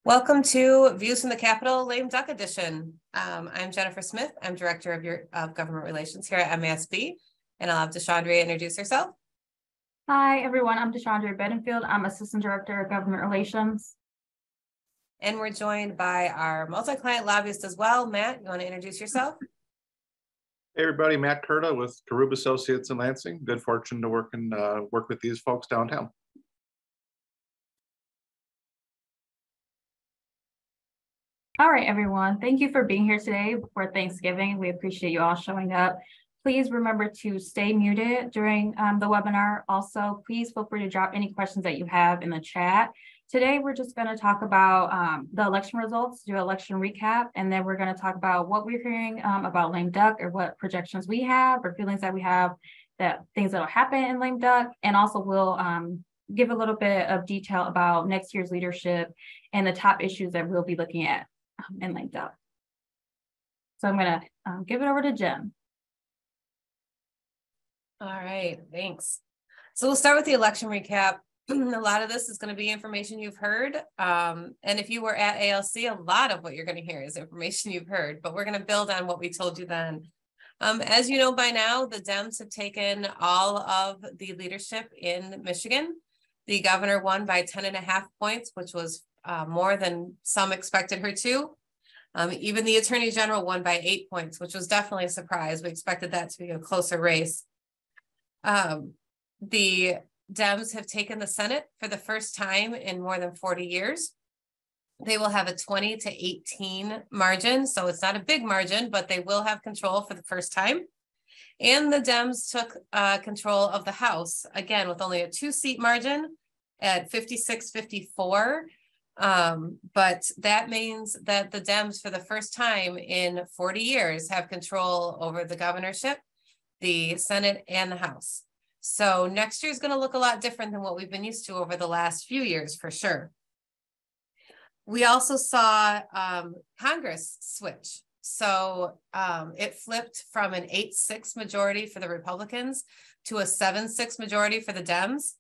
Welcome to Views from the Capitol Lame Duck Edition. I'm Jennifer Smith. I'm Director of Government Relations here at MASB, and I'll have DeShandria introduce herself. Hi, everyone. I'm DeShandria Bedingfield. I'm Assistant Director of Government Relations. And we're joined by our multi-client lobbyist as well. Matt, you want to introduce yourself? Hey, everybody. Matt Curta with Karub Associates in Lansing. Good fortune to work with these folks downtown. All right, everyone. Thank you for being here today for Thanksgiving. We appreciate you all showing up. Please remember to stay muted during the webinar. Also, please feel free to drop any questions that you have in the chat. Today, we're just going to talk about the election results, do an election recap, and then we're going to talk about what we're hearing about lame duck, or what projections we have or feelings that we have, that things that will happen in lame duck. And also we'll give a little bit of detail about next year's leadership and the top issues that we'll be looking at in lame duck. So I'm going to give it over to Jen. All right, thanks. So we'll start with the election recap. A lot of this is going to be information you've heard. And if you were at ALC, a lot of what you're going to hear is information you've heard, but we're going to build on what we told you then. As you know by now, the Dems have taken all of the leadership in Michigan. The governor won by 10.5 points, which was more than some expected her to. Even the attorney general won by 8 points, which was definitely a surprise. We expected that to be a closer race. The Dems have taken the Senate for the first time in more than 40 years. They will have a 20-18 margin, so it's not a big margin, but they will have control for the first time. And the Dems took control of the House, again, with only a 2-seat margin at 56-54. But that means that the Dems, for the first time in 40 years, have control over the governorship, the Senate, and the House. So next year is going to look a lot different than what we've been used to over the last few years, for sure. We also saw Congress switch. So it flipped from an 8-6 majority for the Republicans to a 7-6 majority for the Dems.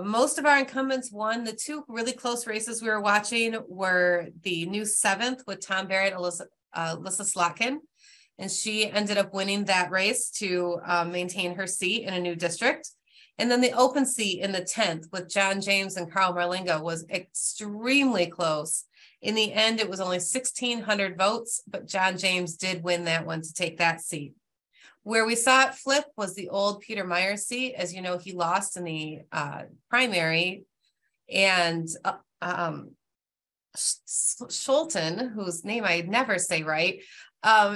Most of our incumbents won. The two really close races we were watching were the new 7th with Tom Barrett, Alyssa Slotkin, and she ended up winning that race to maintain her seat in a new district. And then the open seat in the 10th with John James and Carl Marlinga was extremely close. In the end, it was only 1,600 votes, but John James did win that one to take that seat. Where we saw it flip was the old Peter Meyer seat. As you know, he lost in the primary, and Scholten, whose name I never say right,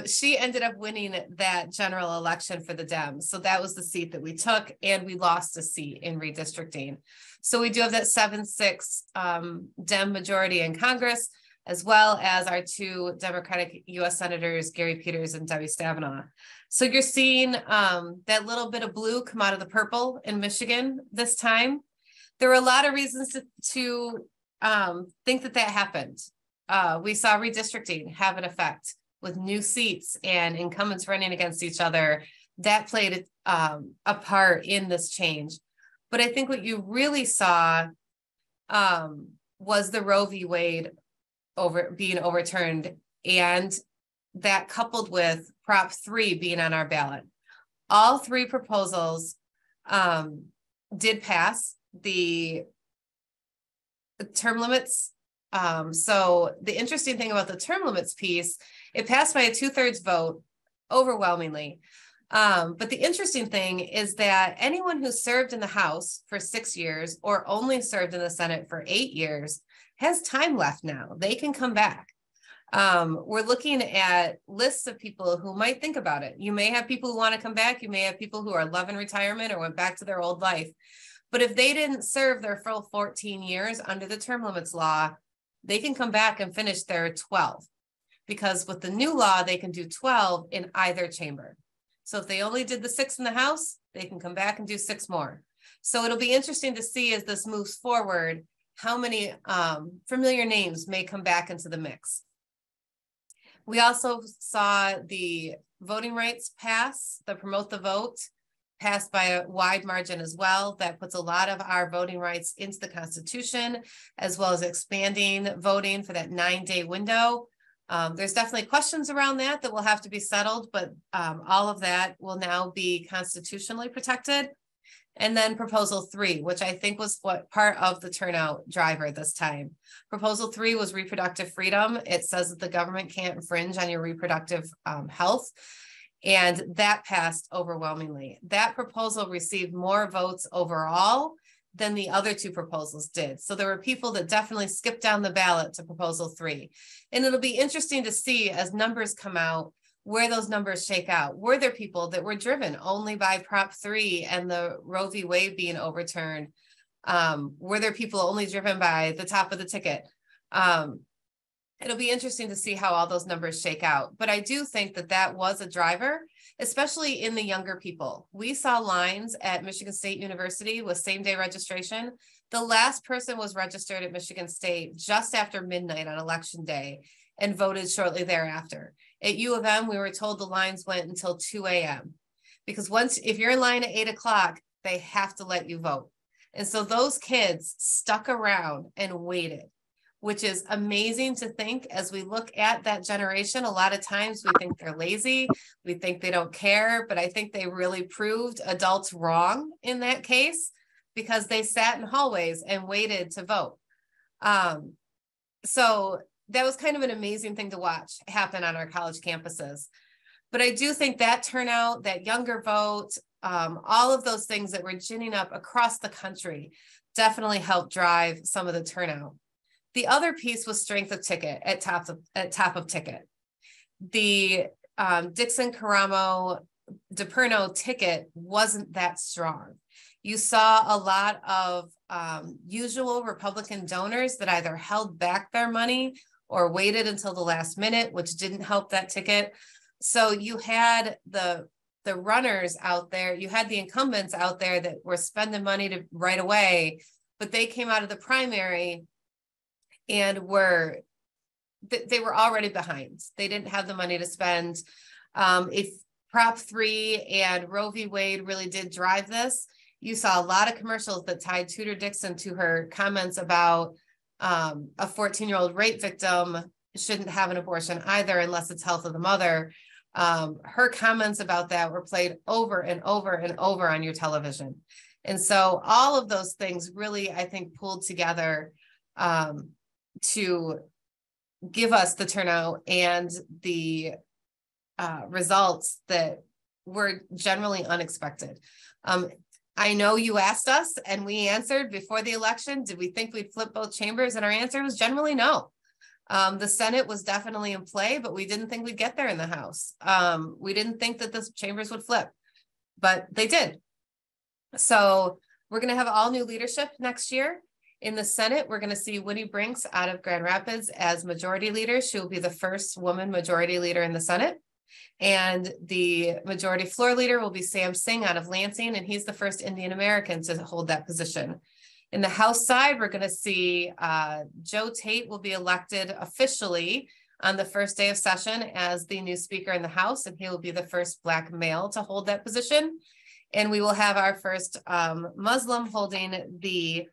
she ended up winning that general election for the Dems. So that was the seat that we took, and we lost a seat in redistricting. So we do have that 7-6 Dem majority in Congress, as well as our 2 Democratic U.S. Senators, Gary Peters and Debbie Stabenow. So you're seeing that little bit of blue come out of the purple in Michigan this time. There were a lot of reasons to think that happened. We saw redistricting have an effect with new seats and incumbents running against each other. That played a part in this change. But I think what you really saw was the Roe v. Wade being overturned, and that coupled with Prop 3 being on our ballot. All 3 proposals did pass the term limits. So the interesting thing about the term limits piece, it passed by a 2/3 vote overwhelmingly. But the interesting thing is that anyone who served in the House for 6 years or only served in the Senate for 8 years has time left now. They can come back. We're looking at lists of people who might think about it. You may have people who want to come back. You may have people who are loving retirement or went back to their old life. But if they didn't serve their full 14 years under the term limits law, they can come back and finish their 12. Because with the new law, they can do 12 in either chamber. So if they only did the 6 in the House, they can come back and do 6 more. So it'll be interesting to see as this moves forward, how many familiar names may come back into the mix. We also saw the voting rights pass, the Promote the Vote, passed by a wide margin as well. That puts a lot of our voting rights into the Constitution, as well as expanding voting for that 9-day window. There's definitely questions around that will have to be settled, but all of that will now be constitutionally protected. And then proposal 3, which I think was what part of the turnout driver this time. Proposal 3 was reproductive freedom. It says that the government can't infringe on your reproductive health. And that passed overwhelmingly. That proposal received more votes overall than the other 2 proposals did. So there were people that definitely skipped down the ballot to proposal 3. And it'll be interesting to see as numbers come out, where those numbers shake out. Were there people that were driven only by Prop 3 and the Roe v. Wade being overturned? Were there people only driven by the top of the ticket? It'll be interesting to see how all those numbers shake out. But I do think that that was a driver, especially in the younger people. We saw lines at Michigan State University with same-day registration. The last person was registered at Michigan State just after midnight on election day and voted shortly thereafter. At U of M, we were told the lines went until 2 a.m. because if you're in line at 8 o'clock, they have to let you vote. And so those kids stuck around and waited, which is amazing to think. As we look at that generation, a lot of times we think they're lazy, we think they don't care, but I think they really proved adults wrong in that case, because they sat in hallways and waited to vote. So that was kind of an amazing thing to watch happen on our college campuses. But I do think that turnout, that younger vote, all of those things that were ginning up across the country definitely helped drive some of the turnout. The other piece was strength of ticket at top of ticket. The Dixon, Karamo, DePerno ticket wasn't that strong. You saw a lot of usual Republican donors that either held back their money or waited until the last minute, which didn't help that ticket. So you had the runners out there, you had the incumbents out there that were spending money right away, but they came out of the primary and they were already behind. They didn't have the money to spend. If Prop 3 and Roe v. Wade really did drive this, you saw a lot of commercials that tied Tudor Dixon to her comments about a 14-year-old rape victim shouldn't have an abortion either unless it's health of the mother. Her comments about that were played over and over and over on your television. And so all of those things really, I think, pulled together to give us the turnout and the results that were generally unexpected. I know you asked us and we answered before the election, did we think we'd flip both chambers? And our answer was generally no. The Senate was definitely in play, but we didn't think we'd get there in the House. We didn't think that the chambers would flip, but they did. So we're going to have all new leadership next year. In the Senate, we're going to see Winnie Brinks out of Grand Rapids as majority leader. She will be the first woman majority leader in the Senate. And the majority floor leader will be Sam Singh out of Lansing, and he's the first Indian American to hold that position. In the House side, we're going to see Joe Tate will be elected officially on the first day of session as the new Speaker in the House, and he will be the first Black male to hold that position. And we will have our first Muslim holding the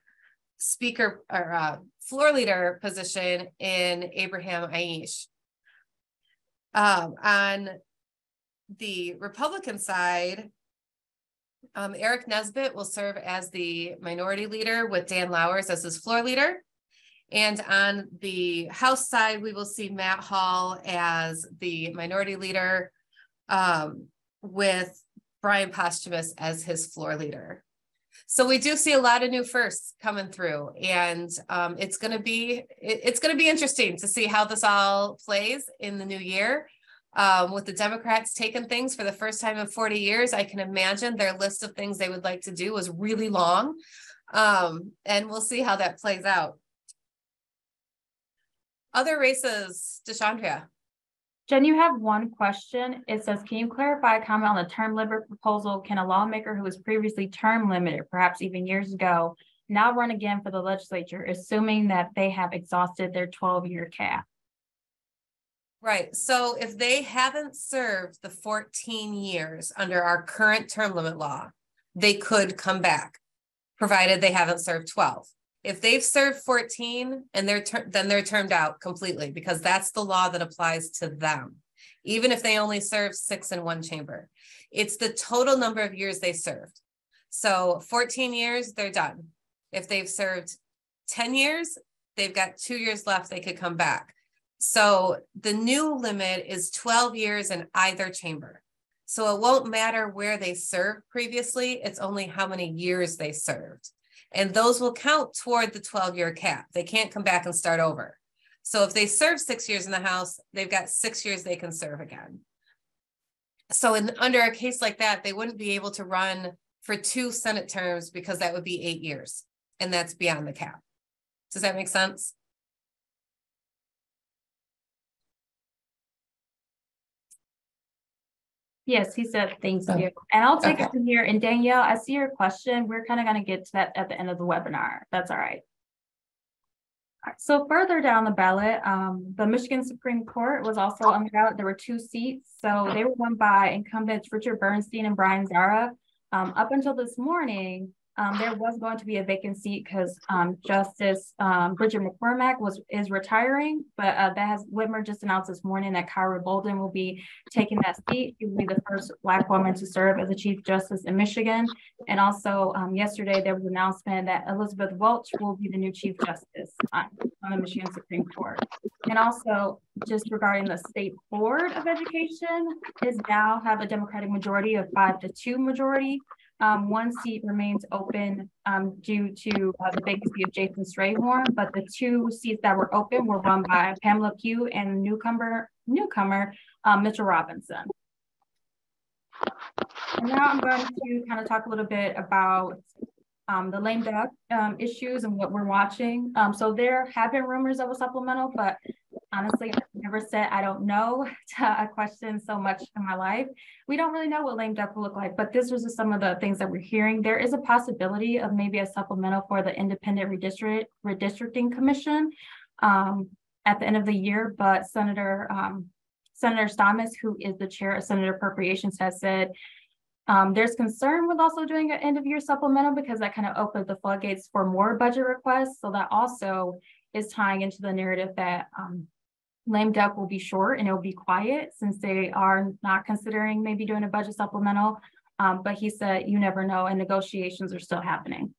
Speaker or floor leader position in Abraham Aish. On the Republican side, Eric Nesbitt will serve as the minority leader with Dan Lowers as his floor leader. And on the House side, we will see Matt Hall as the minority leader with Brian Posthumus as his floor leader. So we do see a lot of new firsts coming through, and it's going to be interesting to see how this all plays in the new year. With the Democrats taking things for the first time in 40 years, I can imagine their list of things they would like to do is really long, and we'll see how that plays out. Other races, DeShandria. Jen, you have one question. It says, can you clarify a comment on the term limit proposal? Can a lawmaker who was previously term limited, perhaps even years ago, now run again for the legislature, assuming that they have exhausted their 12-year cap? Right. So if they haven't served the 14 years under our current term limit law, they could come back, provided they haven't served 12. If they've served 14 and then they're termed out completely, because that's the law that applies to them, even if they only serve 6 in one chamber. It's the total number of years they served. So 14 years, they're done. If they've served 10 years, they've got 2 years left, they could come back. So the new limit is 12 years in either chamber. So it won't matter where they served previously, it's only how many years they served. And those will count toward the 12-year cap. They can't come back and start over. So if they serve 6 years in the House, they've got 6 years they can serve again. So under a case like that, they wouldn't be able to run for 2 Senate terms because that would be 8 years. And that's beyond the cap. Does that make sense? Yes, he said, thanks you. And I'll take Okay. it from here. And Danielle, I see your question. We're kind of going to get to that at the end of the webinar. That's all right. All right. So further down the ballot, the Michigan Supreme Court was also on the ballot. There were 2 seats. So they were won by incumbents Richard Bernstein and Brian Zara. Up until this morning, there was going to be a vacant seat because Justice Bridget McCormack is retiring, but Whitmer just announced this morning that Kyra Bolden will be taking that seat. She will be the first Black woman to serve as a Chief Justice in Michigan. And also yesterday there was an announcement that Elizabeth Welch will be the new Chief Justice on the Michigan Supreme Court. And also just regarding the State Board of Education is now have a Democratic majority of 5-2 majority. 1 seat remains open due to the vacancy of Jason Strayhorn, but the 2 seats that were open were run by Pamela Pugh and newcomer Mitchell Robinson. And now I'm going to kind of talk a little bit about the lame duck issues and what we're watching. So there have been rumors of a supplemental, but honestly, I've never said I don't know to a question so much in my life. We don't really know what lame duck will look like, but this was just some of the things that we're hearing. There is a possibility of maybe a supplemental for the Independent Redistricting Commission at the end of the year, but Senator Stamas, who is the chair of Senate Appropriations, has said there's concern with also doing an end of year supplemental because that kind of opens the floodgates for more budget requests. So that also is tying into the narrative that lame duck will be short and it will be quiet since they are not considering maybe doing a budget supplemental. But he said, you never know, and negotiations are still happening.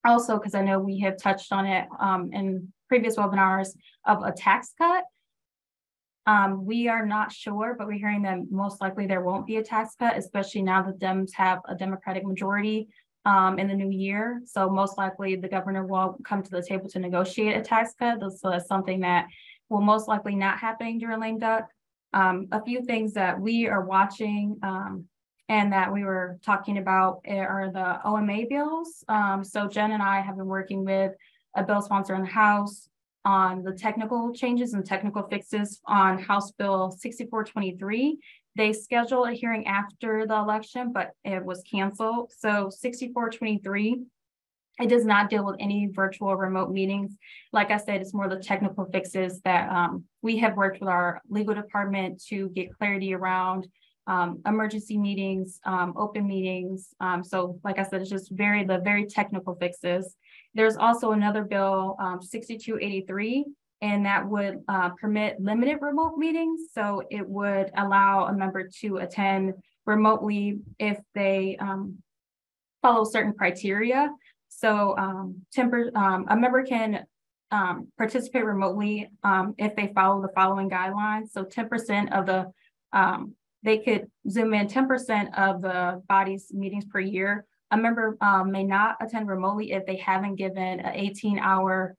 Also, because I know we have touched on it in previous webinars of a tax cut. We are not sure, but we're hearing that most likely there won't be a tax cut, especially now that Dems have a Democratic majority in the new year. So most likely the governor will come to the table to negotiate a tax cut. So that's something that will most likely not happen during lame duck. A few things that we are watching and that we were talking about are the OMA bills. So Jen and I have been working with a bill sponsor in the House on the technical changes and technical fixes on House Bill 6423. They scheduled a hearing after the election, but it was canceled. So 6423, it does not deal with any virtual or remote meetings. Like I said, it's more the technical fixes that we have worked with our legal department to get clarity around emergency meetings, open meetings. So like I said, it's just the very technical fixes. There's also another bill, 6283, and that would permit limited remote meetings. So it would allow a member to attend remotely if they follow certain criteria. So a member can participate remotely if they follow the following guidelines. So 10% of the, they could zoom in 10% of the body's meetings per year. A member may not attend remotely if they haven't given an 18-hour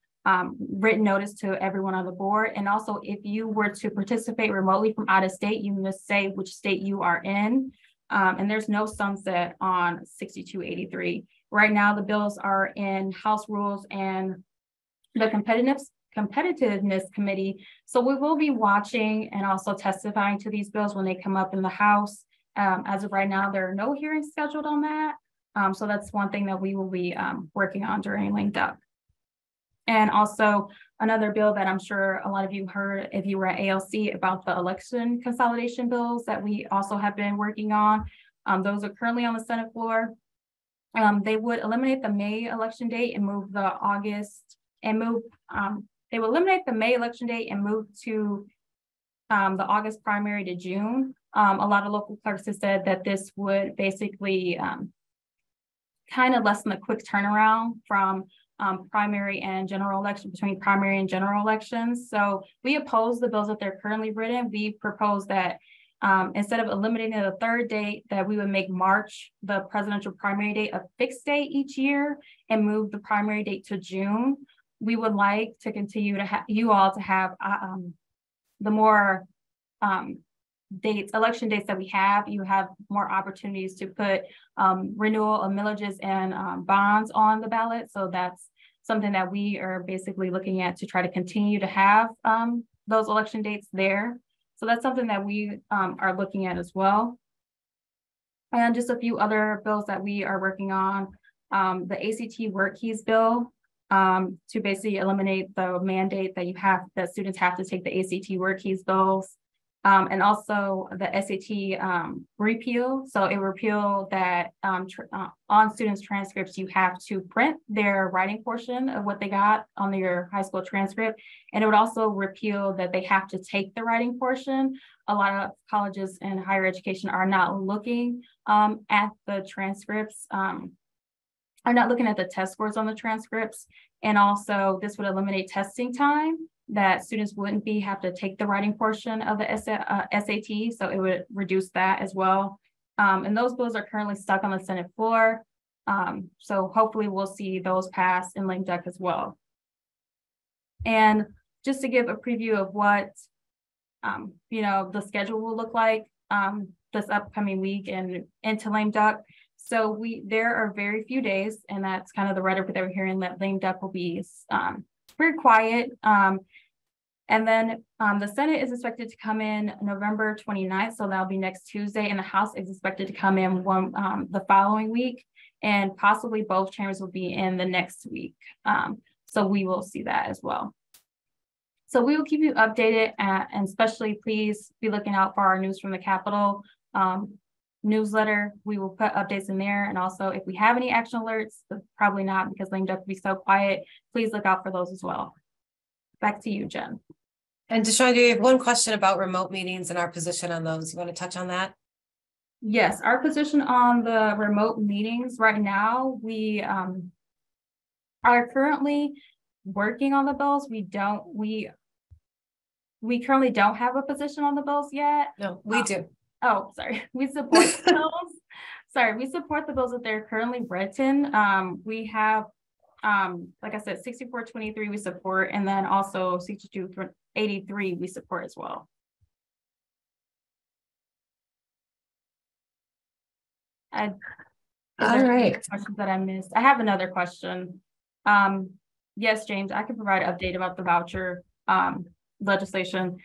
written notice to everyone on the board. And also, if you were to participate remotely from out of state, you must say which state you are in. And there's no sunset on 6283. Right now, the bills are in House Rules and the Competitiveness Committee. So we will be watching and also testifying to these bills when they come up in the House. As of right now, there are no hearings scheduled on that. So that's one thing that we will be working on during lame duck. And also another bill that I'm sure a lot of you heard if you were at ALC about the election consolidation bills that we also have been working on. Those are currently on the Senate floor. They would eliminate the May election date and move the August and move, they will eliminate the May election date and move to the August primary to June. A lot of local clerks have said that this would basically kind of lessen the quick turnaround from primary and general election, between primary and general elections. So we oppose the bills that they're currently written. We propose that instead of eliminating the third date, that we would make March the presidential primary date a fixed date each year and move the primary date to June. We would like to continue to have you all to have the more election dates that we have, you have more opportunities to put renewal of millages and bonds on the ballot. So that's something that we are basically looking at to try to continue to have those election dates there. So that's something that we are looking at as well. And just a few other bills that we are working on. The ACT work keys bill to basically eliminate the mandate that students have to take the ACT work keys bills. And also the SAT repeal. So it repealed that on students' transcripts, you have to print their writing portion of what they got on your high school transcript. And it would also repeal that they have to take the writing portion. A lot of colleges and higher education are not looking at the transcripts, are not looking at the test scores on the transcripts. And also this would eliminate testing time, that students wouldn't have to take the writing portion of the SAT, so it would reduce that as well. And those bills are currently stuck on the Senate floor. So hopefully we'll see those pass in lame duck as well. And just to give a preview of what the schedule will look like this upcoming week and into lame duck. So there are very few days, and that's kind of the rhetoric that we're hearing, that lame duck will be very quiet. And then the Senate is expected to come in November 29th. So that'll be next Tuesday. And the House is expected to come in the following week. And possibly both chambers will be in the next week. So we will see that as well. So we will keep you updated, and especially please be looking out for our News from the Capitol newsletter. We will put updates in there. And also if we have any action alerts, probably not, because lame duck will be so quiet, please look out for those as well. Back to you, Jen. And Deshawn, do you have one question about remote meetings and our position on those? You want to touch on that? Yes, our position on the remote meetings right now, we are currently working on the bills. We currently don't have a position on the bills yet. No, we do. Oh, sorry. We support the bills. Sorry, we support the bills that they're currently written. We have like I said, 6423 we support, and then also 6283 we support as well. All right. Questions that I missed? I have another question. Yes, James, I can provide an update about the voucher legislation.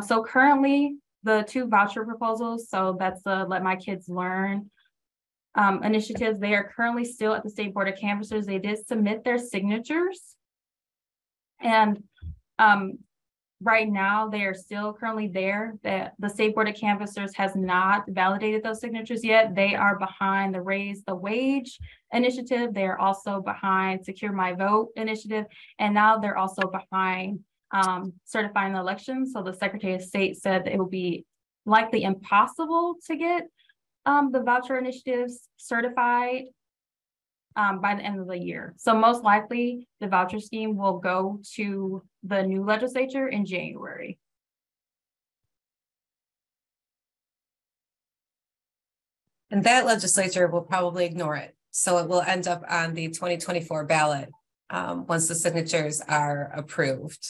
So currently the two voucher proposals, so that's the Let My Kids Learn initiatives, they are currently still at the State Board of Canvassers. They did submit their signatures, and right now they are still currently there. That the State Board of Canvassers has not validated those signatures yet. They are behind the Raise the Wage initiative. They are also behind Secure My Vote initiative, and now they're also behind certifying the election. So the Secretary of State said that it will be likely impossible to get the voucher initiatives certified by the end of the year. So most likely the voucher scheme will go to the new legislature in January. And that legislature will probably ignore it. So it will end up on the 2024 ballot once the signatures are approved.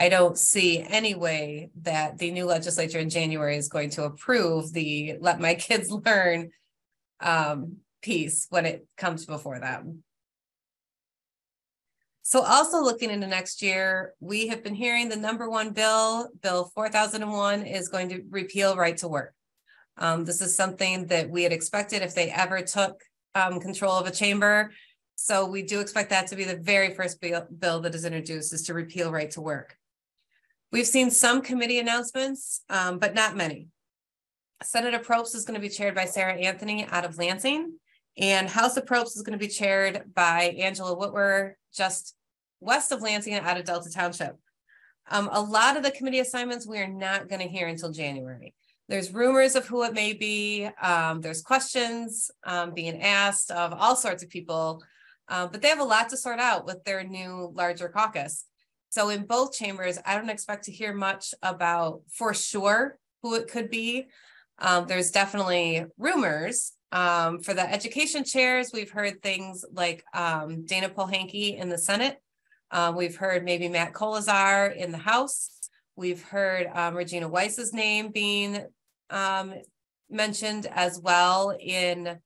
I don't see any way that the new legislature in January is going to approve the Let My Kids Learn piece when it comes before them. So also looking into next year, we have been hearing the number one bill, Bill 4001, is going to repeal right to work. This is something that we had expected if they ever took control of a chamber. So we do expect that to be the very first bill that is introduced, is to repeal right to work. We've seen some committee announcements, but not many. Senate Appropriations is going to be chaired by Sarah Anthony out of Lansing, and House Appropriations is going to be chaired by Angela Whitwer, just west of Lansing out of Delta Township. A lot of the committee assignments we are not going to hear until January. There's rumors of who it may be. There's questions being asked of all sorts of people, but they have a lot to sort out with their new larger caucus. So in both chambers, I don't expect to hear much about for sure who it could be. There's definitely rumors. For the education chairs, we've heard things like Dana Pohanke in the Senate. We've heard maybe Matt Kolazar in the House. We've heard Regina Weiss's name being mentioned as well in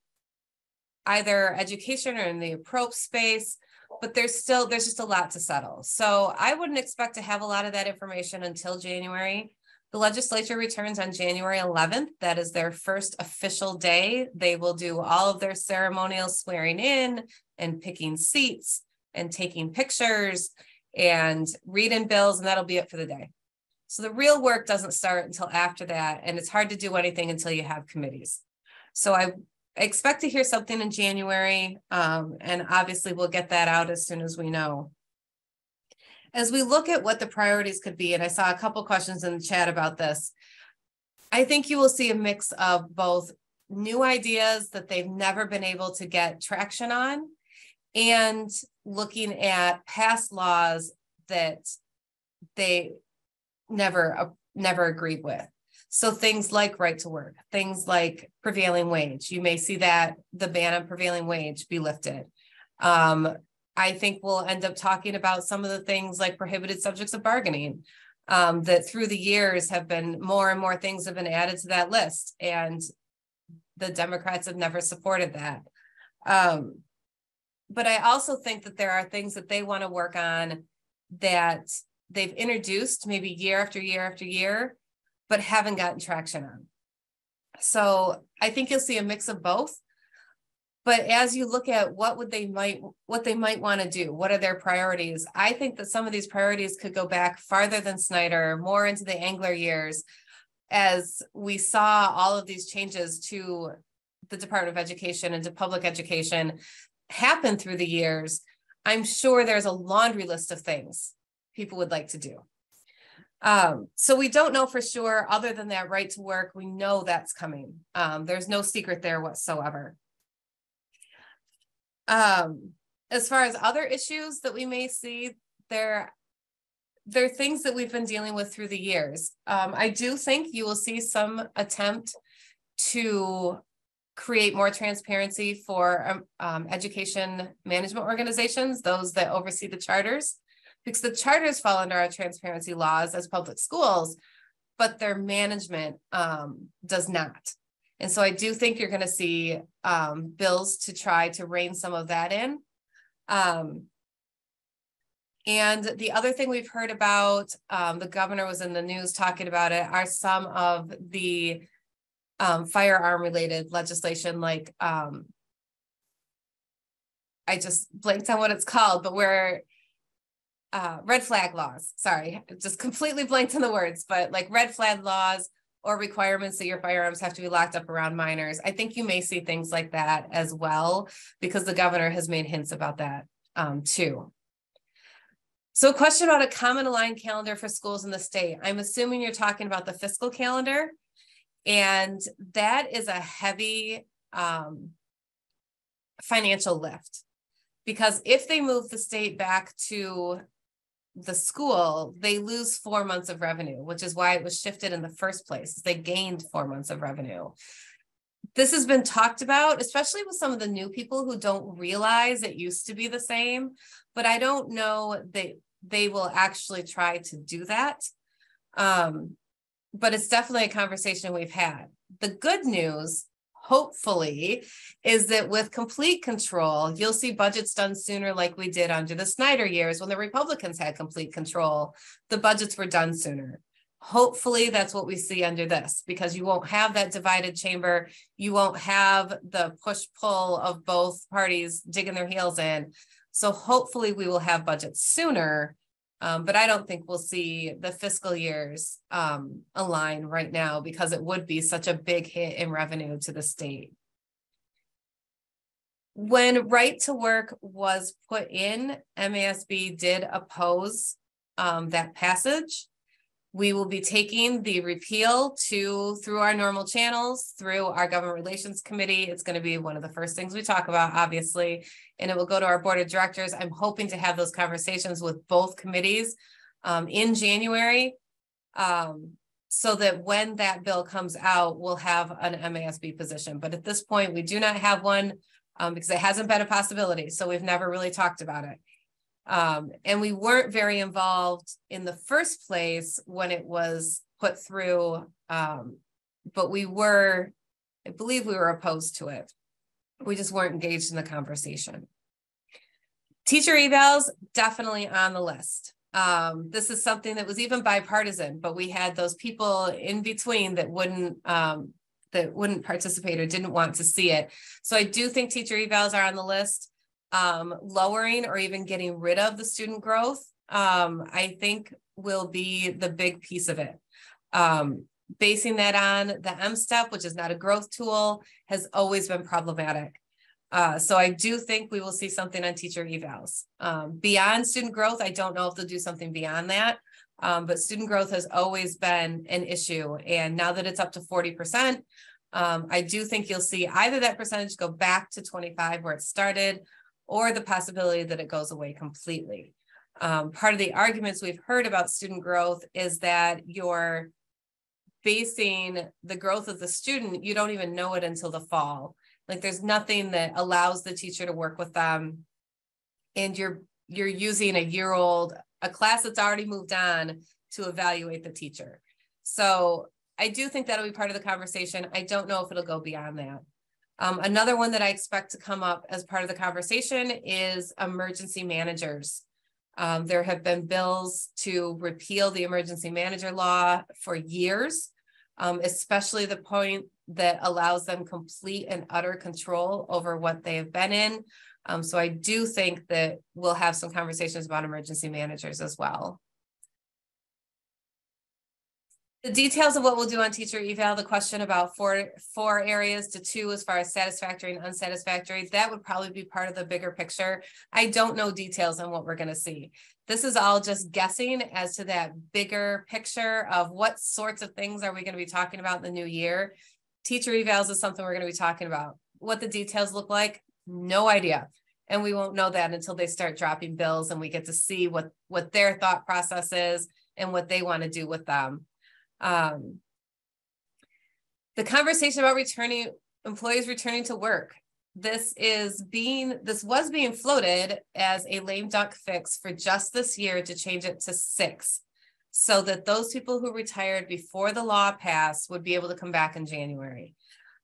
either education or in the approach space, but there's just a lot to settle. So I wouldn't expect to have a lot of that information until January. The legislature returns on January 11th. That is their first official day. They will do all of their ceremonial swearing in and picking seats and taking pictures and reading bills, and that'll be it for the day. So the real work doesn't start until after that, and it's hard to do anything until you have committees. So I expect to hear something in January, and obviously we'll get that out as soon as we know. As we look at what the priorities could be, and I saw a couple questions in the chat about this, I think you will see a mix of both new ideas that they've never been able to get traction on, and looking at past laws that they never agreed with. So things like right to work, things like prevailing wage. You may see that the ban on prevailing wage be lifted. I think we'll end up talking about some of the things like prohibited subjects of bargaining, that through the years have been more and more things have been added to that list, and the Democrats have never supported that. But I also think that there are things that they want to work on that they've introduced maybe year after year after year, but haven't gotten traction on. So I think you'll see a mix of both. But as you look at what they might want to do, what are their priorities? I think that some of these priorities could go back farther than Snyder, more into the Engler years, as we saw all of these changes to the Department of Education and to public education happen through the years. I'm sure there's a laundry list of things people would like to do. So we don't know for sure, other than that right to work, we know that's coming. There's no secret there whatsoever. As far as other issues that we may see, there are things that we've been dealing with through the years. I do think you will see some attempt to create more transparency for education management organizations, those that oversee the charters, because the charters fall under our transparency laws as public schools, but their management does not. And so I do think you're going to see bills to try to rein some of that in. And the other thing we've heard about, the governor was in the news talking about it, are some of the firearm related legislation, like I just blanked on what it's called, but where red flag laws, sorry, just completely blanked on the words, but like red flag laws or requirements that your firearms have to be locked up around minors. I think you may see things like that as well, because the governor has made hints about that too. So a question about a common aligned calendar for schools in the state. I'm assuming you're talking about the fiscal calendar, and that is a heavy financial lift, because if they move the state back to the school, they lose 4 months of revenue, which is why it was shifted in the first place. They gained 4 months of revenue. This has been talked about, especially with some of the new people who don't realize it used to be the same, but I don't know that they will actually try to do that. But it's definitely a conversation we've had. The good news, hopefully, is that with complete control, you'll see budgets done sooner, like we did under the Snyder years when the Republicans had complete control. The budgets were done sooner. Hopefully that's what we see under this, because you won't have that divided chamber. You won't have the push-pull of both parties digging their heels in. So hopefully we will have budgets sooner, But I don't think we'll see the fiscal years align right now because it would be such a big hit in revenue to the state. When right to work was put in, MASB did oppose that passage. We will be taking the repeal through our normal channels, through our government relations committee. It's going to be one of the first things we talk about, obviously, and it will go to our board of directors. I'm hoping to have those conversations with both committees in January, so that when that bill comes out, we'll have an MASB position. But at this point, we do not have one because it hasn't been a possibility. So we've never really talked about it. And we weren't very involved in the first place when it was put through, but I believe we were opposed to it. We just weren't engaged in the conversation. Teacher evals, definitely on the list. This is something that was even bipartisan, but we had those people in between that wouldn't participate or didn't want to see it. So I do think teacher evals are on the list. Lowering or even getting rid of the student growth, I think will be the big piece of it. Basing that on the M-STEP, which is not a growth tool, has always been problematic. So I do think we will see something on teacher evals. Beyond student growth, I don't know if they'll do something beyond that, but student growth has always been an issue. And now that it's up to 40%, I do think you'll see either that percentage go back to 25 where it started, or the possibility that it goes away completely. Part of the arguments we've heard about student growth is that you're basing the growth of the student, you don't even know it until the fall. Like there's nothing that allows the teacher to work with them. And you're using a class that's already moved on to evaluate the teacher. So I do think that'll be part of the conversation. I don't know if it'll go beyond that. Another one that I expect to come up as part of the conversation is emergency managers. There have been bills to repeal the emergency manager law for years, especially the point that allows them complete and utter control over what they have been in. So I do think that we'll have some conversations about emergency managers as well. The details of what we'll do on teacher eval, the question about four areas to 2 as far as satisfactory and unsatisfactory, that would probably be part of the bigger picture. I don't know details on what we're going to see. This is all just guessing as to that bigger picture of what sorts of things are we going to be talking about in the new year. Teacher evals is something we're going to be talking about. What the details look like, no idea. And we won't know that until they start dropping bills and we get to see what their thought process is and what they want to do with them. The conversation about employees returning to work. This was being floated as a lame duck fix for just this year to change it to 6, so that those people who retired before the law passed would be able to come back in January.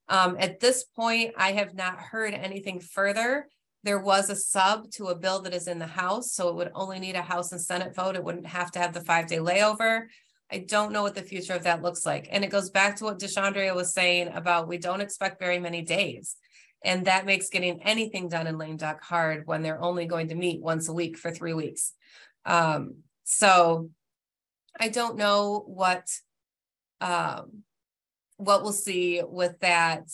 At this point, I have not heard anything further. There was a sub to a bill that is in the House, so it would only need a House and Senate vote. It wouldn't have to have the 5-day layover. I don't know what the future of that looks like. And it goes back to what DeShandria was saying about we don't expect very many days. And that makes getting anything done in lame duck hard when they're only going to meet once a week for 3 weeks. So I don't know what we'll see with that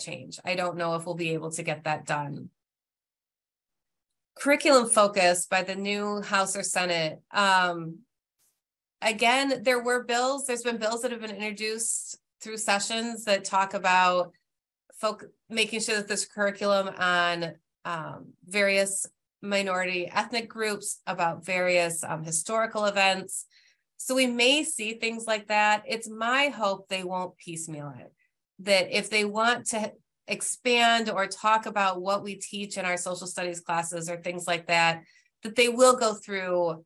change. I don't know if we'll be able to get that done. Curriculum focus by the new House or Senate. Again, there's been bills that have been introduced through sessions that talk about making sure that this curriculum on various minority ethnic groups, about various historical events. So we may see things like that. It's my hope they won't piecemeal it, that if they want to expand or talk about what we teach in our social studies classes or things like that, that they will go through.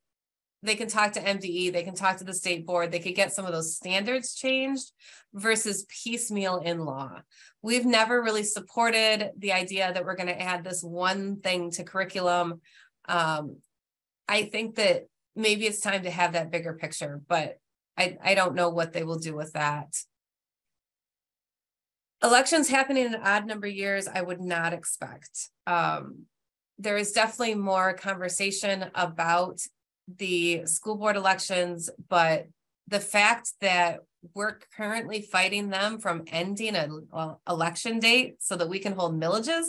They can talk to MDE, they can talk to the state board, they could get some of those standards changed versus piecemeal in law. We've never really supported the idea that we're going to add this one thing to curriculum. I think that maybe it's time to have that bigger picture, but I don't know what they will do with that. Elections happening in odd number years, I would not expect. There is definitely more conversation about the school board elections, but the fact that we're currently fighting them from ending an election date so that we can hold millages,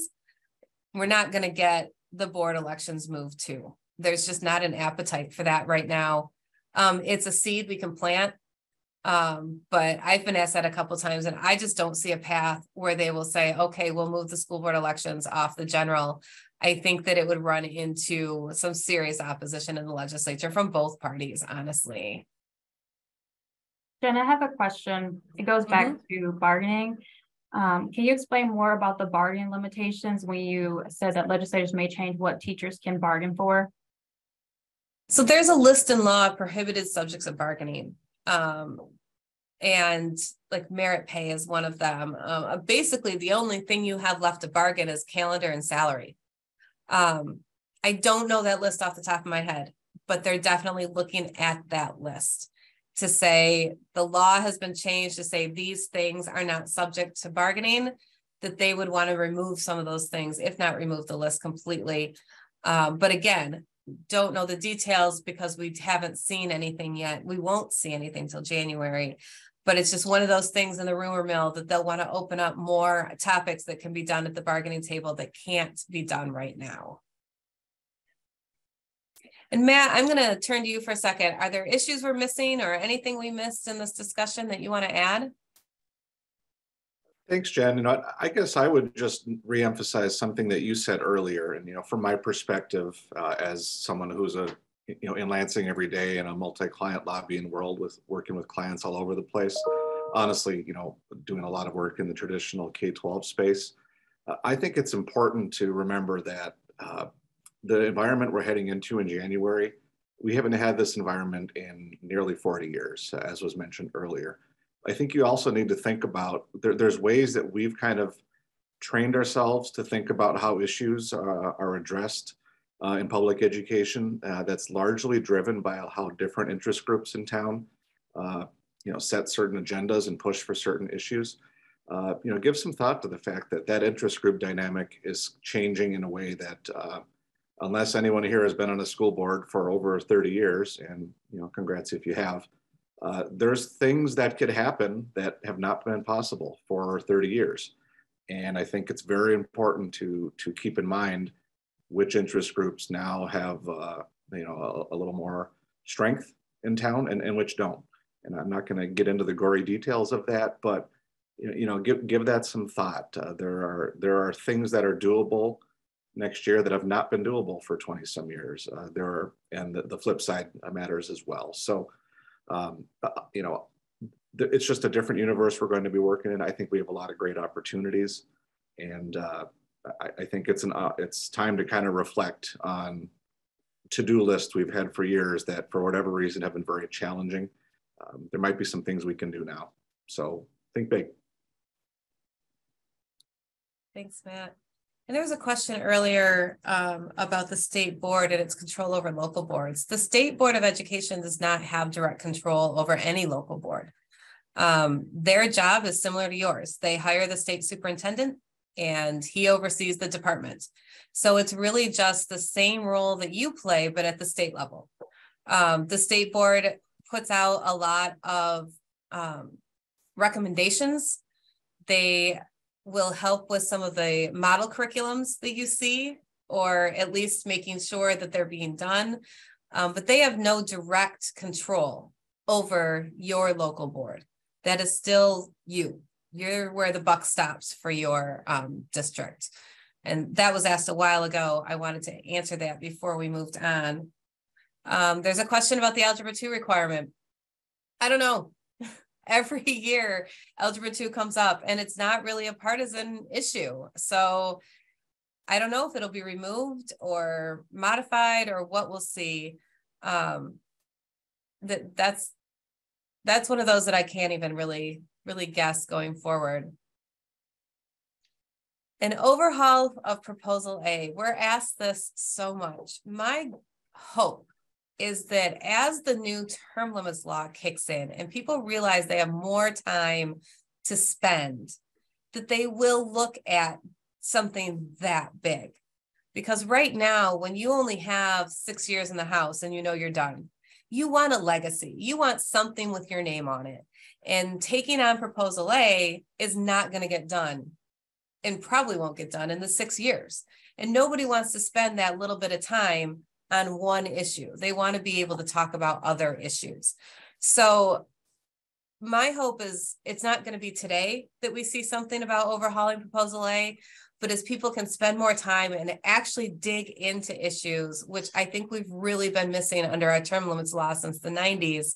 we're not going to get the board elections moved too. There's just not an appetite for that right now. It's a seed we can plant. But I've been asked that a couple of times, and I just don't see a path where they will say, okay, we'll move the school board elections off the general. I think that it would run into some serious opposition in the legislature from both parties, honestly. Jen, I have a question. It goes back to bargaining. Can you explain more about the bargaining limitations when you said that legislators may change what teachers can bargain for? So there's a list in law of prohibited subjects of bargaining. And like merit pay is one of them. Basically, the only thing you have left to bargain is calendar and salary. I don't know that list off the top of my head, but they're definitely looking at that list to say the law has been changed to say these things are not subject to bargaining, that they would want to remove some of those things, if not remove the list completely. But again, don't know the details because we haven't seen anything yet. We won't see anything till January, but it's just one of those things in the rumor mill that they'll want to open up more topics that can be done at the bargaining table that can't be done right now. And Matt, I'm going to turn to you for a second. Are there issues we're missing or anything we missed in this discussion that you want to add? Thanks, Jen. I guess I would just reemphasize something that you said earlier. And, from my perspective, as someone who's in Lansing every day in a multi-client lobbying world with working with clients all over the place, honestly, doing a lot of work in the traditional K-12 space, I think it's important to remember that the environment we're heading into in January, we haven't had this environment in nearly 40 years, as was mentioned earlier. I think you also need to think about, there's ways that we've kind of trained ourselves to think about how issues are addressed in public education. That's largely driven by how different interest groups in town, set certain agendas and push for certain issues. Give some thought to the fact that that interest group dynamic is changing in a way that, unless anyone here has been on a school board for over 30 years, and congrats if you have, there's things that could happen that have not been possible for 30 years. And I think it's very important to keep in mind which interest groups now have a little more strength in town and which don't. And I'm not going to get into the gory details of that, but give that some thought. There are things that are doable next year that have not been doable for 20 some years. And the flip side matters as well. So, it's just a different universe we're going to be working in. I think we have a lot of great opportunities, and I think it's time to kind of reflect on to-do lists we've had for years that, for whatever reason, have been very challenging. There might be some things we can do now. So think big. Thanks, Matt. And there was a question earlier about the state board and its control over local boards. The State Board of Education does not have direct control over any local board. Their job is similar to yours. They hire the state superintendent and he oversees the department. So it's really just the same role that you play, but at the state level. The state board puts out a lot of recommendations. They will help with some of the model curriculums that you see, or at least making sure that they're being done. But they have no direct control over your local board. That is still you. You're where the buck stops for your district. And that was asked a while ago. I wanted to answer that before we moved on. There's a question about the Algebra 2 requirement. I don't know. Every year, Algebra 2 comes up and it's not really a partisan issue. So I don't know if it'll be removed or modified or what we'll see. That's one of those that I can't even really guess going forward. An overhaul of Proposal A. We're asked this so much. My hope is that as the new term limits law kicks in and people realize they have more time to spend, that they will look at something that big. Because right now, when you only have 6 years in the House and you know you're done, you want a legacy. You want something with your name on it. And taking on Proposal A is not going to get done and probably won't get done in the 6 years. And nobody wants to spend that little bit of time on one issue. They want to be able to talk about other issues. So my hope is it's not going to be today that we see something about overhauling Proposal A, but as people can spend more time and actually dig into issues, which I think we've really been missing under our term limits law since the 90s,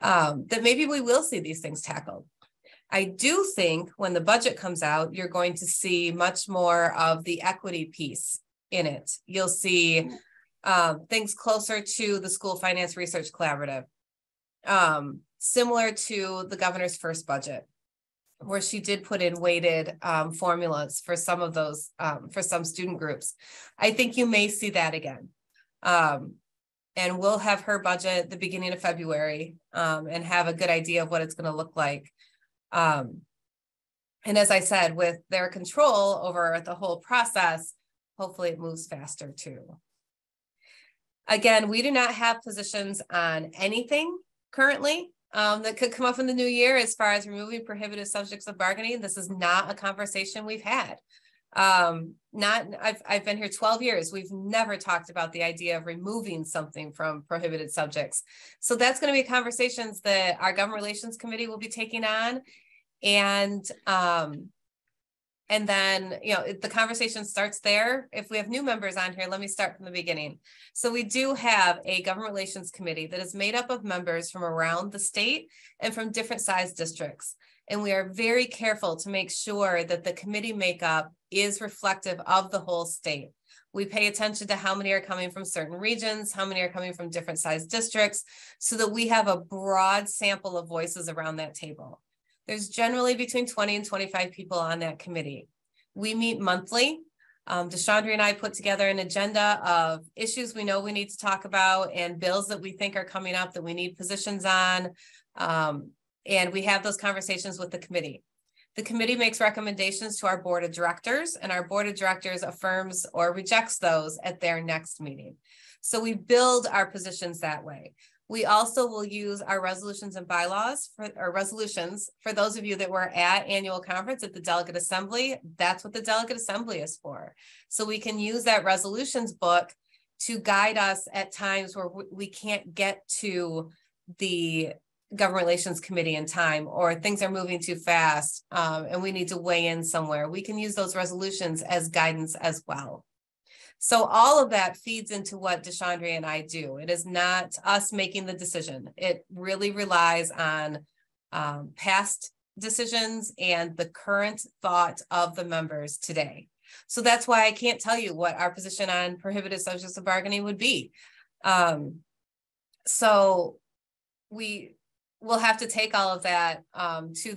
that maybe we will see these things tackled. I do think when the budget comes out, you're going to see much more of the equity piece in it. You'll see things closer to the School Finance Research Collaborative, similar to the governor's first budget, where she did put in weighted formulas for some of those, for some student groups. I think you may see that again. And we'll have her budget the beginning of February and have a good idea of what it's going to look like. And as I said, with their control over the whole process, hopefully it moves faster too. Again, we do not have positions on anything currently that could come up in the new year as far as removing prohibited subjects of bargaining. This is not a conversation we've had. I've been here 12 years. We've never talked about the idea of removing something from prohibited subjects. So that's going to be conversations that our Government Relations Committee will be taking on. And then, you know, the conversation starts there. If we have new members on here, let me start from the beginning. So we do have a Government Relations Committee that is made up of members from around the state and from different size districts. And we are very careful to make sure that the committee makeup is reflective of the whole state. We pay attention to how many are coming from certain regions, how many are coming from different size districts, so that we have a broad sample of voices around that table. There's generally between 20 and 25 people on that committee. We meet monthly. Deshandra and I put together an agenda of issues we know we need to talk about and bills that we think are coming up that we need positions on. And we have those conversations with the committee. The committee makes recommendations to our board of directors, and our board of directors affirms or rejects those at their next meeting. So we build our positions that way. We also will use our resolutions and bylaws or resolutions for those of you that were at annual conference at the Delegate Assembly. That's what the Delegate Assembly is for. So we can use that resolutions book to guide us at times where we can't get to the Government Relations Committee in time, or things are moving too fast and we need to weigh in somewhere. We can use those resolutions as guidance as well. So all of that feeds into what Deshandra and I do. It is not us making the decision. It really relies on past decisions and the current thought of the members today. So that's why I can't tell you what our position on prohibited subjects of bargaining would be. So we'll have to take all of that to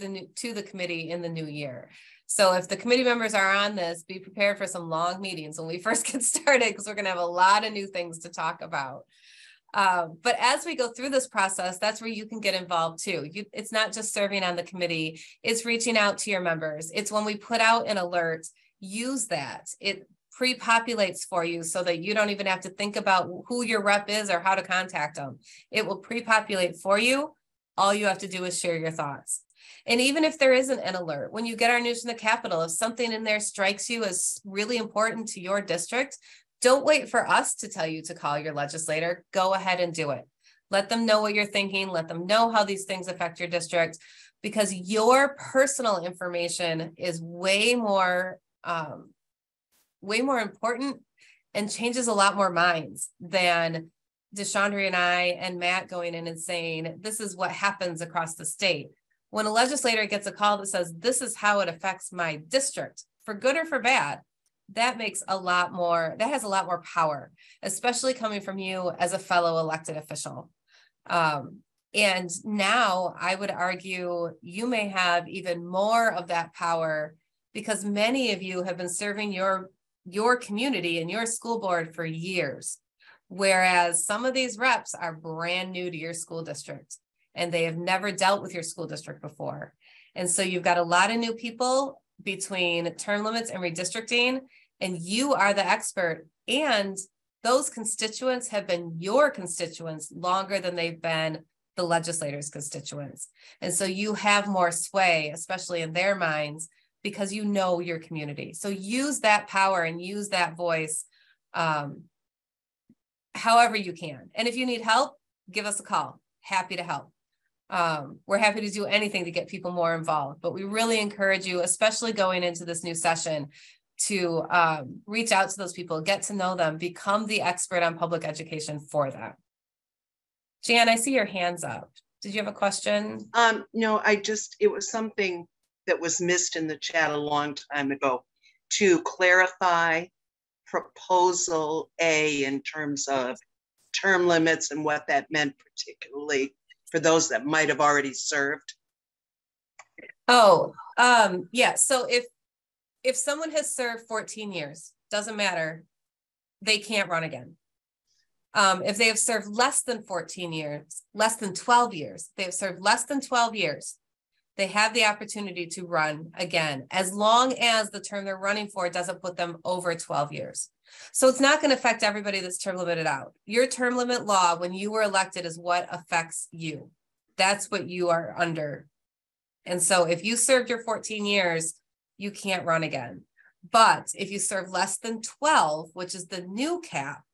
the committee in the new year. So if the committee members are on this, be prepared for some long meetings when we first get started, because we're going to have a lot of new things to talk about. But as we go through this process, that's where you can get involved too. It's not just serving on the committee, it's reaching out to your members. It's when we put out an alert, use that. It pre-populates for you so that you don't even have to think about who your rep is or how to contact them. It will pre-populate for you. All you have to do is share your thoughts. And even if there isn't an alert, when you get our news from the Capitol, if something in there strikes you as really important to your district, don't wait for us to tell you to call your legislator. Go ahead and do it. Let them know what you're thinking. Let them know how these things affect your district, because your personal information is way more important and changes a lot more minds than Deshandra and I and Matt going in and saying, this is what happens across the state. When a legislator gets a call that says, this is how it affects my district, for good or for bad, that has a lot more power, especially coming from you as a fellow elected official. And now I would argue you may have even more of that power, because many of you have been serving your community and your school board for years. Whereas some of these reps are brand new to your school district and they have never dealt with your school district before. And so you've got a lot of new people between term limits and redistricting. and you are the expert. And those constituents have been your constituents longer than they've been the legislators' constituents. And so you have more sway, especially in their minds, because you know your community. So use that power and use that voice however you can. And if you need help, give us a call. Happy to help. We're happy to do anything to get people more involved, but we really encourage you, especially going into this new session, to reach out to those people, get to know them, become the expert on public education for them. Jan, I see your hands up. Did you have a question? No, it was something that was missed in the chat a long time ago, to clarify proposal A in terms of term limits and what that meant, particularly for those that might have already served. Oh, yeah. So if someone has served 14 years, doesn't matter, they can't run again. If they have served less than 14 years, less than 12 years, they have served less than 12 years, they have the opportunity to run again, as long as the term they're running for doesn't put them over 12 years. So it's not going to affect everybody that's term limited out. Your term limit law, when you were elected, is what affects you. That's what you are under. And so if you served your 14 years, you can't run again. But if you serve less than 12, which is the new cap,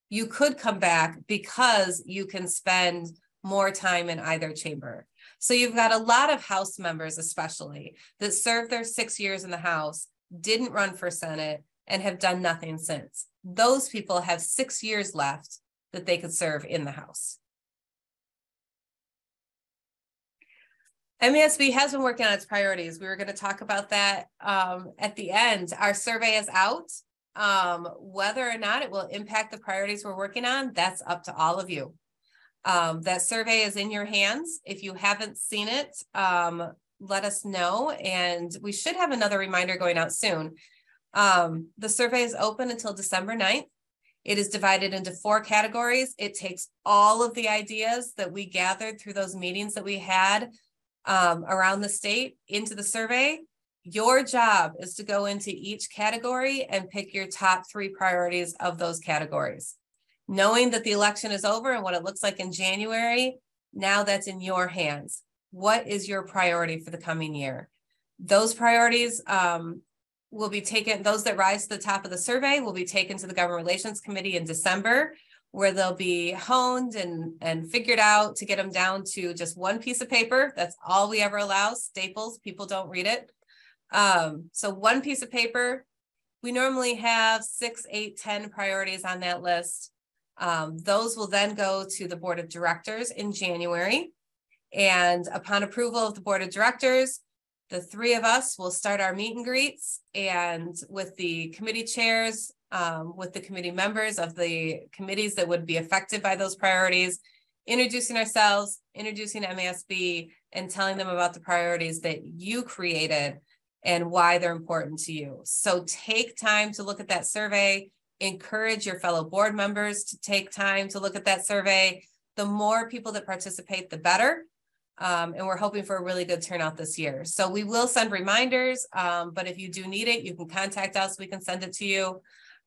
you could come back because you can spend more time in either chamber. So you've got a lot of House members, especially, that served their 6 years in the House, didn't run for Senate, and have done nothing since. Those people have 6 years left that they could serve in the House. MASB has been working on its priorities. We were going to talk about that at the end. Our survey is out. Whether or not it will impact the priorities we're working on, that's up to all of you. That survey is in your hands. If you haven't seen it, let us know. And we should have another reminder going out soon. The survey is open until December 9th. It is divided into 4 categories. It takes all of the ideas that we gathered through those meetings that we had around the state into the survey. Your job is to go into each category and pick your top 3 priorities of those categories. Knowing that the election is over and what it looks like in January, now that's in your hands. What is your priority for the coming year? Those priorities will be taken, those that rise to the top of the survey will be taken to the Government Relations Committee in December, where they'll be honed and figured out to get them down to just one piece of paper. That's all we ever allow. Staples, people don't read it. So one piece of paper. We normally have 6, 8, 10 priorities on that list. Those will then go to the Board of Directors in January. And upon approval of the Board of Directors, the 3 of us will start our meet and greets, and with the committee chairs, with the committee members of the committees that would be affected by those priorities, introducing ourselves, introducing MASB, and telling them about the priorities that you created and why they're important to you. So take time to look at that survey. Encourage your fellow board members to take time to look at that survey. The more people that participate, the better. And we're hoping for a really good turnout this year. So we will send reminders, but if you do need it, you can contact us. We can send it to you.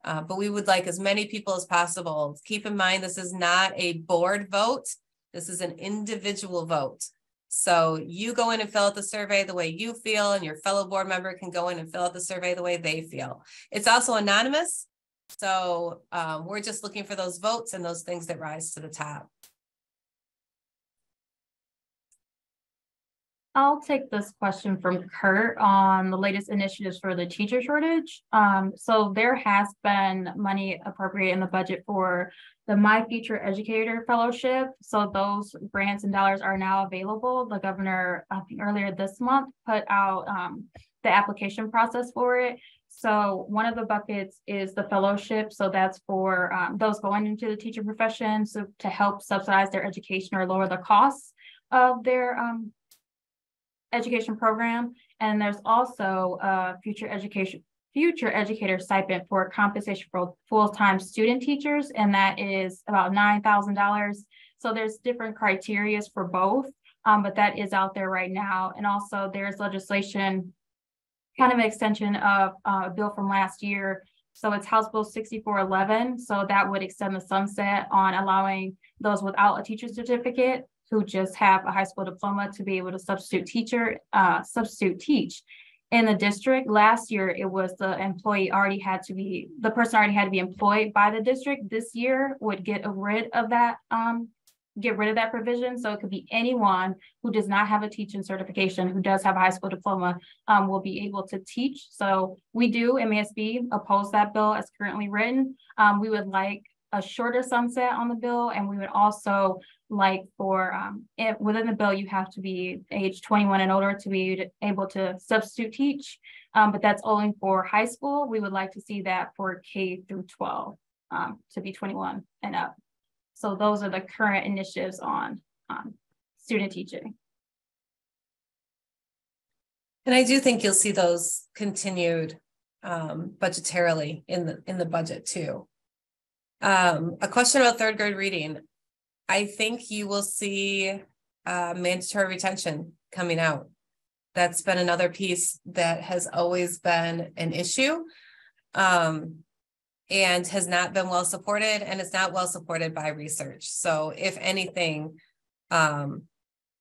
But we would like as many people as possible. Keep in mind, this is not a board vote. This is an individual vote. So you go in and fill out the survey the way you feel, and your fellow board member can go in and fill out the survey the way they feel. It's also anonymous. So we're just looking for those votes and those things that rise to the top. I'll take this question from Kurt on the latest initiatives for the teacher shortage. So there has been money appropriated in the budget for the My Future Educator Fellowship. So those grants and dollars are now available. The governor, I think earlier this month, put out the application process for it. So one of the buckets is the fellowship. So that's for those going into the teacher profession, so to help subsidize their education or lower the costs of their education program. And there's also a future educator stipend for compensation for full-time student teachers, and that is about $9,000. So there's different criteria for both, but that is out there right now. And also there's legislation, kind of an extension of a bill from last year So it's House Bill 6411. So that would extend the sunset on allowing those without a teacher certificate who just have a high school diploma to be able to substitute teach in the district. Last year, it was the person already had to be employed by the district. This year would get rid of that provision. So it could be anyone who does not have a teaching certification, who does have a high school diploma, will be able to teach. So we do, MASB, oppose that bill as currently written. We would like a shorter sunset on the bill, and we would also like for within the bill, you have to be age 21 and older to be able to substitute teach, but that's only for high school. We would like to see that for K through 12 to be 21 and up. So those are the current initiatives on student teaching. And I do think you'll see those continued budgetarily in the budget too. A question about third grade reading. I think you will see mandatory retention coming out. That's been another piece that has always been an issue and has not been well supported, and it's not well supported by research. So if anything,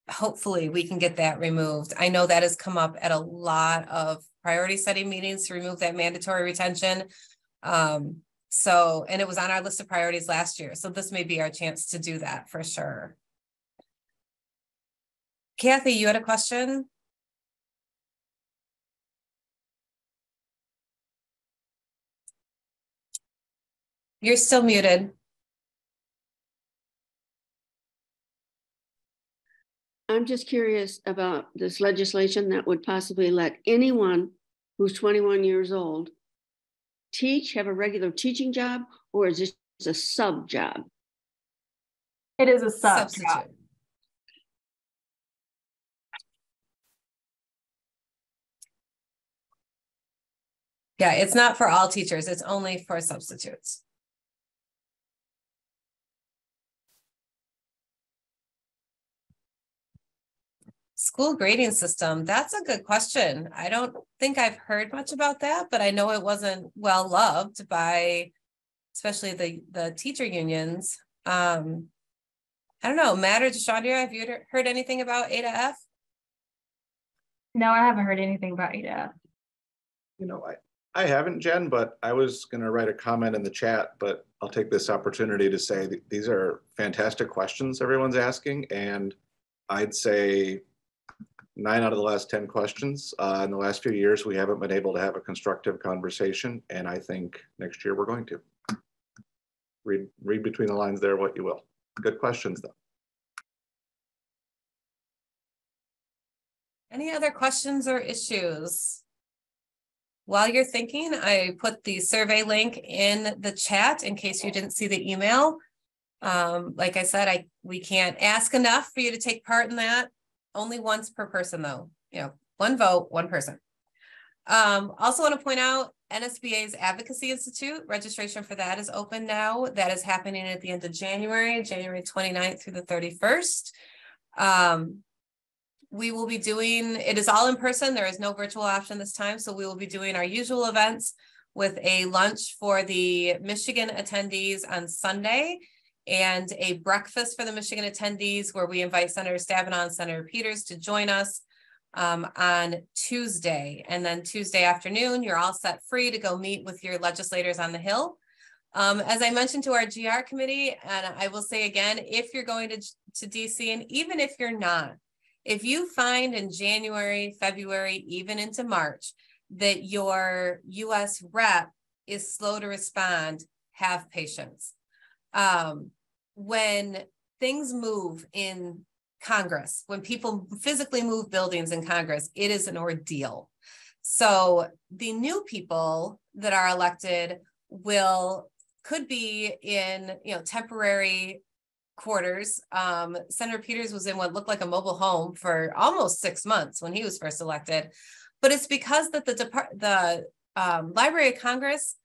hopefully we can get that removed. I know that has come up at a lot of priority setting meetings to remove that mandatory retention. And it was on our list of priorities last year. So this may be our chance to do that for sure. Kathy, you had a question? You're still muted. I'm just curious about this legislation that would possibly let anyone who's 21 years old have a regular teaching job, or is this a sub job? It is a sub job. Yeah, it's not for all teachers. It's only for substitutes. School grading system, that's a good question. I don't think I've heard much about that, but I know it wasn't well loved by especially the teacher unions. I don't know, Matt or Deshandra, have you heard anything about A to F? No, I haven't heard anything about A to F. You know, I haven't, Jen, but I was going to write a comment in the chat, but I'll take this opportunity to say that these are fantastic questions everyone's asking. And I'd say 9 out of the last 10 questions in the last few years, we haven't been able to have a constructive conversation. And I think next year we're going to. Read between the lines there what you will. Good questions though. Any other questions or issues? While you're thinking, I put the survey link in the chat in case you didn't see the email. Like I said, we can't ask enough for you to take part in that. Only once per person though, one vote, one person. Also want to point out NSBA's Advocacy Institute, registration for that is open now. That is happening at the end of January 29th through the 31st. We will be doing, it is all in person. There is no virtual option this time. So we will be doing our usual events with a lunch for the Michigan attendees on Sunday and a breakfast for the Michigan attendees where we invite Senator Stabenow and Senator Peters to join us on Tuesday. And then Tuesday afternoon, you're all set free to go meet with your legislators on the Hill. As I mentioned to our GR committee, and I will say again, if you're going to DC, and even if you're not, if you find in January, February, even into March, that your US rep is slow to respond, have patience. When things move in Congress, when people physically move buildings in Congress, it is an ordeal. So the new people that are elected could be in temporary quarters. Senator Peters was in what looked like a mobile home for almost 6 months when he was first elected, but it's because that the Library of Congress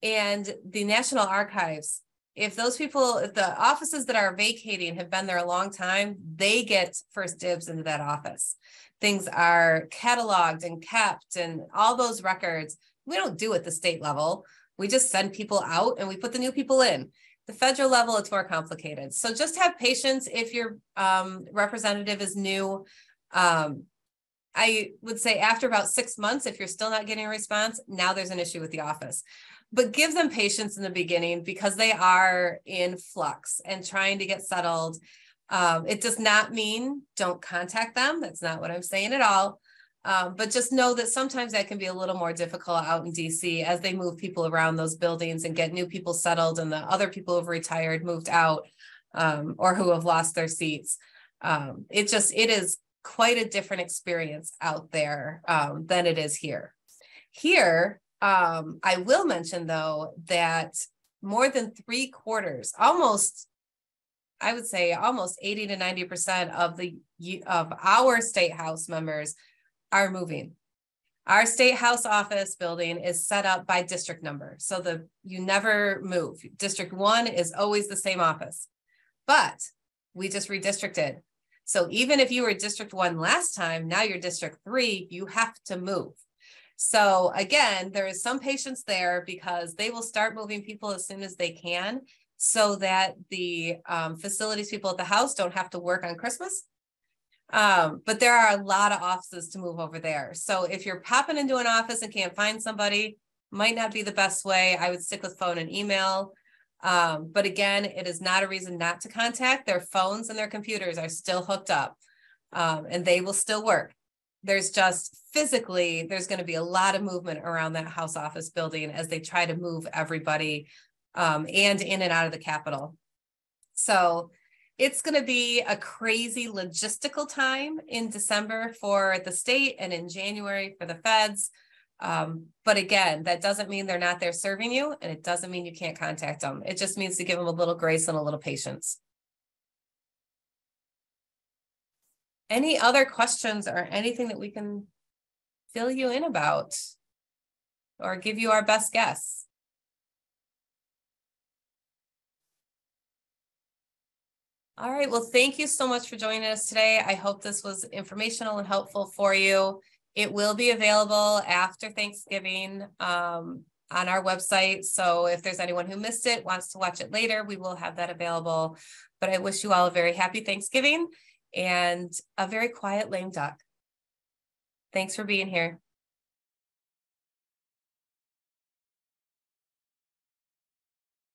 and the National Archives, if the offices that are vacating have been there a long time, they get first dibs into that office. Things are cataloged and kept, and all those records, we don't do at the state level. We just send people out and we put the new people in. The federal level, it's more complicated. So just have patience if your representative is new. I would say after about 6 months, if you're still not getting a response, now there's an issue with the office. But give them patience in the beginning because they are in flux and trying to get settled. It does not mean don't contact them. That's not what I'm saying at all. But just know that sometimes that can be a little more difficult out in DC as they move people around those buildings and get new people settled and the other people who have retired, moved out, or who have lost their seats. It is quite a different experience out there than it is here. Here, I will mention though, that more than 3/4, I would say almost 80 to 90% of our state house members are moving. Our state house office building is set up by district number. So you never move. District 1 is always the same office, but we just redistricted. So even if you were District 1 last time, now you're District 3, you have to move. So again, there is some patience there because they will start moving people as soon as they can so that the facilities people at the house don't have to work on Christmas. But there are a lot of offices to move over there. So if you're popping into an office and can't find somebody, might not be the best way. I would stick with phone and email. But again, it is not a reason not to contact. Their phones and their computers are still hooked up, and they will still work. There's just physically, there's going to be a lot of movement around that house office building as they try to move everybody and in and out of the Capitol. So it's going to be a crazy logistical time in December for the state and in January for the feds. But again, that doesn't mean they're not there serving you, and it doesn't mean you can't contact them. It just means to give them a little grace and a little patience. Any other questions or anything that we can fill you in about or give you our best guess? All right, well, thank you so much for joining us today. I hope this was informational and helpful for you. It will be available after Thanksgiving on our website. So if there's anyone who missed it, wants to watch it later, we will have that available. But I wish you all a very happy Thanksgiving and a very quiet lame duck. Thanks for being here.